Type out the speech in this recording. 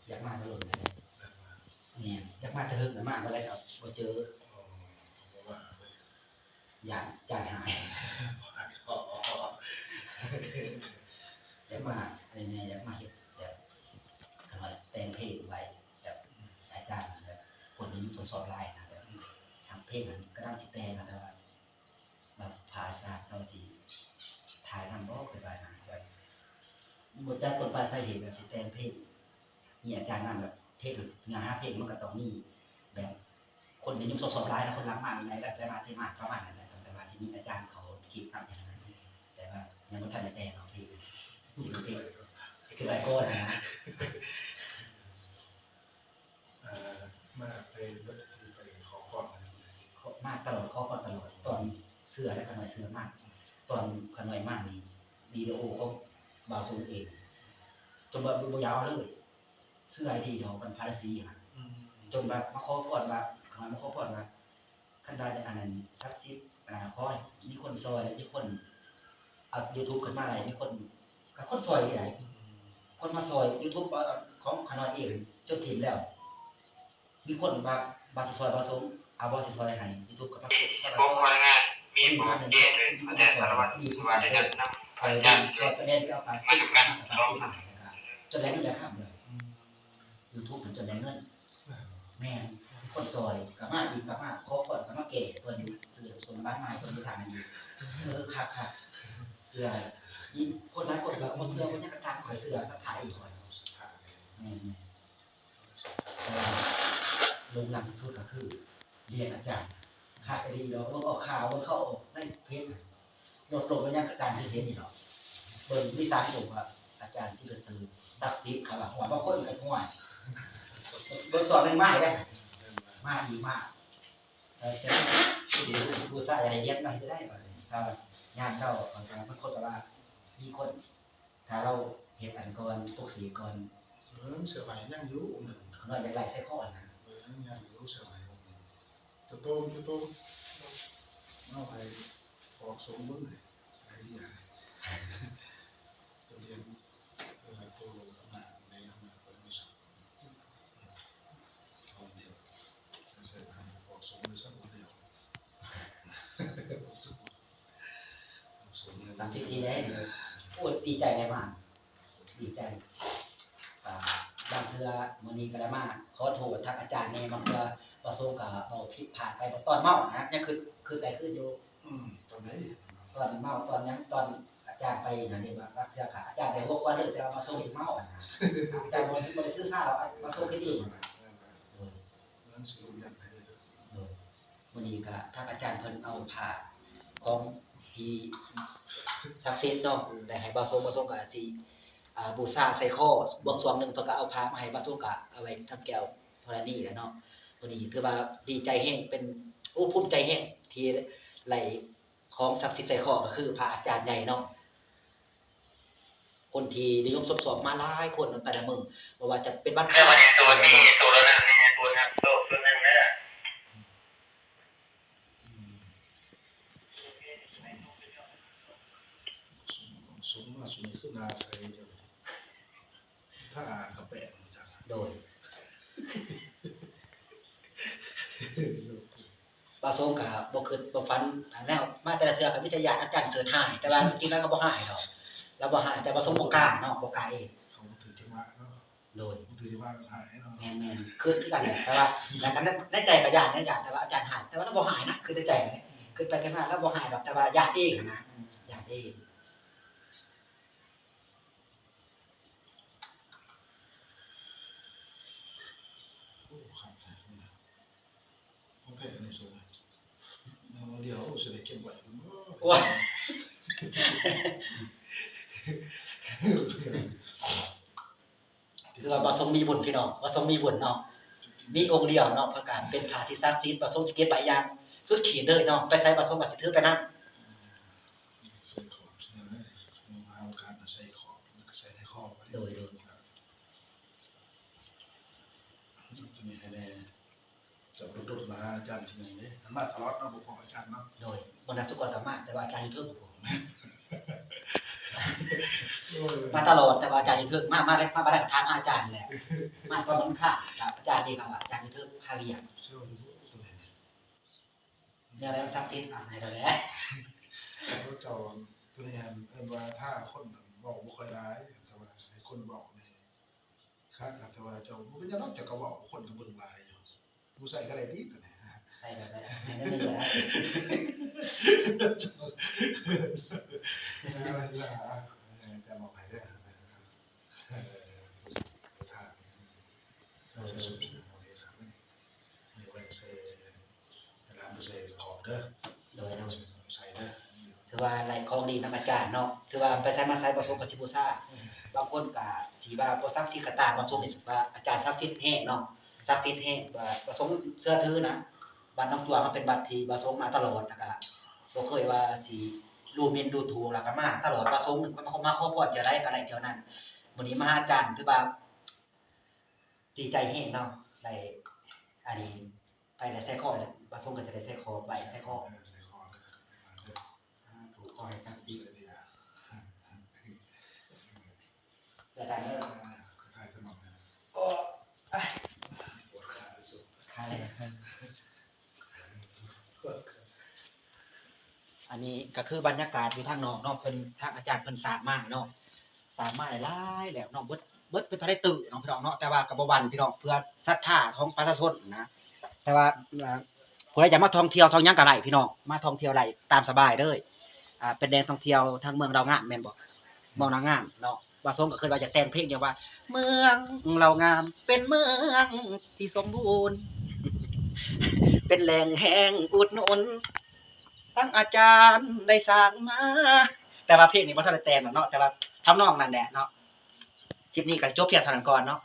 อยากมาตลอดเลยเนี่ยอยากมาเถอะมากอะไรครับพอเจออยากใจหายอยากมาอะไรเนี่ยอยากมาเห็นแบบทำไมแต่งเพลงไว้แบบอาจารย์แบบคนนี้สมสอบไล่นะแบบทำเพลงนั้นก็ต้องสิแต่งนะแต่ว่าเราผ่าจากเราสิถ่ายทำบอกไปนะแบบบทจากต้นปลายสาเหตุแบบสิแต่งเพลงมีอาจารย์นั่นแบบเทศเนื้อหาเพลงมันก็ต้องมีแบบคนนิยมสอบไล่แล้วคนรักมากมีอะไรแบบได้มาเทมาประมาณนั้นแหละแต่ว่าที่มีอาจารย์เขาคิดทำอย่างนั้นแต่ว่ายังไม่ทันได้แต่งเอาเพลงเพลงคืออะไรก็นะมาไปขอก่อนมากตลอดข้อตลอดตอนเสื้อและขนอยเสื้อมากตอนขนอยมากนี่วิดีโอก็บาวซูเองจนแบบดูยาวเลยเสื้อไอทีเราเป็นพาราซีค่ะจนแบบมาข้อพอดว่าขนอยมาข้อพอดว่าขั้นได้จากอันนั้นซักซิปคอยมีคนซอยและมีคนเอายูทูบขึ้นมาอะไรมีคนกับคนซอยที่ไหนคนมาซอยยูทูบของขนอยเองจนถิ่นแล้วมีคนบาสิซอยบาสมเอาบาสิซอยให้ยูทูบกับพระพุทธเจ้าซอยมีคนหนึ่งที่มาซอยที่ยูทูบซอยซอยประเด็นเอาปาซีมาจนแล้วนี่จะข้ามเลยยูทูบจนได้เงินแม่คนซอยกับมาอีกกับมาขอก่อนกับมาเก๋เพิ่นสื่อส่วนบ้านใหม่เพิ่นอยู่ทางนี้ค่ะเสื้อยิ่งคนหลายคนแบบเสื้อคนนี้กระตังข่อยเสื้อสักถ่ายอีกคนลงหลังสุดก็คือเรียนอาจารย์ขาดไปดีเราลงออกข่าวมันเข้าออกในเพจลดลงไปยังอาจารย์ที่เสียนี่หรอเบิ่งวิสาผมว่าอาจารย์ที่เป็นสื่อซักซีดเขาว่าหัวบางคนกับหัวเบิ่งสอนเป็นไม้ได้มาดีมากจะดูสายอะไรเย็นหน่อยจะได้ไหมถ้างานเราบางครั้งบางคนก็ว่ามีคนถ้าเราเห็นอันก่อนตกสีก่อนเสือใบนั่งยุ่งหนึ่งเราจะไล่ใส่ข้อนะนั่งยุ่งเสือใบจะโต้เอาไปออกสมบูรณ์เลยไอ้ที่อย่างตัวเรียนตัวอำนาจในอำนาจคนมีสองคนเดียวเสร็จออกสมบูรณ์สักคนเดียว30 ปีแล้วพูดดีใจได้มากดีใจบางเทื่อมื้อนี้ก็ได้มาขอโทษทางอาจารย์แน่บางเทื่อประสบกับเอาผิดพลาดไปตอนเมานะยังคือได้ขึ้นอยู่ตอนไหนตอนเมาตอนยังตอนอาจารย์ไปนั่นนี่ว่าเทื่อค่ะอาจารย์ได้หัวควันเลยแต่มาส่งเฮ็ดเมานะอาจารย์บ่ได้ซื้อซ่าหรอกมาส่งเฮ็ดเองนั่นสิรู้อย่างไรมื้อนี้ก็ทางอาจารย์เพิ่นเอาผ้าของที่ศักดิ์สิทธิ์เนาะได้ให้บ่ส่งก็สิบูชาใส่คอบวงสรวงนึงเพิ่นก็เอาพระมาให้บ่ส่งก็เอาไว้ทำแก้วธรณีแหละเนาะมื้อนี้ถือว่าดีใจแฮงเป็นภูมิใจแฮงที่ไหลของศักดิ์สิทธิ์ใส่คอก็คือพระอาจารย์ใหญ่เนาะคนที่นิยมสอบมาหลายคนแต่ละมื้อบ่ว่าจะเป็นบ้านตัวนี้ตัวแล้วนะ บาทรงก็บ่คิดบ่ฝันแนวมาแต่ละเทื่อก็มีแต่ญาติอาจารย์เสิร์ชหายแต่ว่าจริงๆแล้วก็บ่หายดอกแล้วบ่หายแต่บาทรงบ่กล้าเนาะบ่กล้าเอง เขาถือจังหวะเนาะ โดย ถือจังหวะหายเนาะ แม่นๆคือกันแหละแต่ว่าแล้วก็ในใจก็ญาติแต่ว่าอาจารย์หายแต่ว่าเราบ่หายนะคือในใจคือไปกันมาแล้วบ่หายดอกแต่ว่าญาติเองนะญาติเอง โอ้ครับต้องแท้ในส่วนนั้นเดี๋ยวสิได้เก็บไว้ ว้าคือว่าบ่ทรงมีบุญพี่น้องบ่ทรงมีบุญเนาะมีองค์เดียวเนาะเพื่อการเป็นพระที่ศักดิ์สิทธิ์บ่ทรงสิเก็บไว้อย่างสุดขีดเลยเนาะไปไสบ่ทรงก็สิถือไปนำ ใส่ขอบใช่ไหมเอาการใส่ขอบแล้วก็ใส่ในขอบไว้ โดย จะมีให้แน่จะโดดมาอาจารย์ที่ไหนเนี่ยมาตลอดเนาะบอกของอาจารย์เนาะ โดยบ่นับทุกคนก็มาแต่ว่าอาจารย์อยู่ทึกมาตลอดแต่ว่าอาจารย์อยู่ทึกมาได้ก็ถามอาจารย์แหละมาตอนนั้นค่ะกับอาจารย์นี่ก็ว่าอาจารย์อยู่ทึกพาเรียน เชื่อรู้ตัวไหน เนี่ยอะไรมันศักดิ์สิทธิ์ให้เราแหละ เขาเจ้าตัวนี้เอิ้นว่าถ้าคนบอกบ่ค่อยร้ายแต่ว่าให้คนบอกนี่ครับแต่ว่าเจ้าบ่เป็นหยังเนาะเจ้าก็บอกคนก็เบิ่งหลายอยู่ผู้ใส่ก็ได้ดีตัวนี้ ใส่แบบนั้นให้ได้เลยนะ อะไรล่ะจะบอกให้ได้ถ้าสุดๆโอเคครับนี่ไว้ใส่ร้านใส่ขอบเด้อ โดยเรา ใส่เด้อ ถือว่าไรของดีนำอาจารย์เนาะถือว่าไปใช้มาใช้ประสบกับสิบูซ่าบางคนก็สีว่าบ่ซักที่กระตาประสบนี่ว่าอาจารย์ซักที่แห้งเนาะซักที่แห้งว่าประสงค์เสื้อถือนะบ้านน้องตัวมันเป็นบัตรที่ประสงค์มาตลอดแล้วก็บ่เคยว่าสิดูหมิ่นดูถูกแล้วก็มาตลอดประสงค์มันมาขอพรจะได้ก็ได้เท่านั้นมื้อนี้มาหาอาจารย์ถือว่าดีใจแห้งเนาะได้อันนี้ไปได้ใส่คอประสงค์ก็จะได้ใส่คอไปใส่คอ ใส่คอเด้อ ถูกคอให้ซัก สี ซี เดียว แล้วแต่เออ คล้ายๆสมองนะ โอ้ย ปวดขาที่สุด คาเลยอันนี้ก็คือบรรยากาศอยู่ทางนอกเนาะเพิ่นทางอาจารย์เพิ่นสร้างมาเนาะสร้างมาหลายๆแล้วเนาะเบิดเป็นเท่าได้ตื่นเนาะพี่น้องเนาะแต่ว่าก็บ่หวั่นพี่น้องเพื่อศรัทธาของประชาชนนะแต่ว่าผู้ใดอยากมาท่องเที่ยวท่องหยังก็ได้พี่น้องมาท่องเที่ยวได้ตามสบายเด้อเป็นแดนท่องเที่ยวทางเมืองเรางามแม่นบ่เมืองเรางามเนาะว่าสงก็เคยว่าอยากแต่งเพลงอย่างว่า เมืองเรางามเป็นเมืองที่สมบูรณ์ เป็นแหล่งแห่งอุดหนุนทั้งอาจารย์ได้สร้างมา แต่ว่าเพลงนี้บ่ทันได้แต่งหรอกเนาะแต่ว่าทำนองนั่นแหละเนาะคลิปนี้ก็จบเพียงเท่านั้นก่อนเนาะ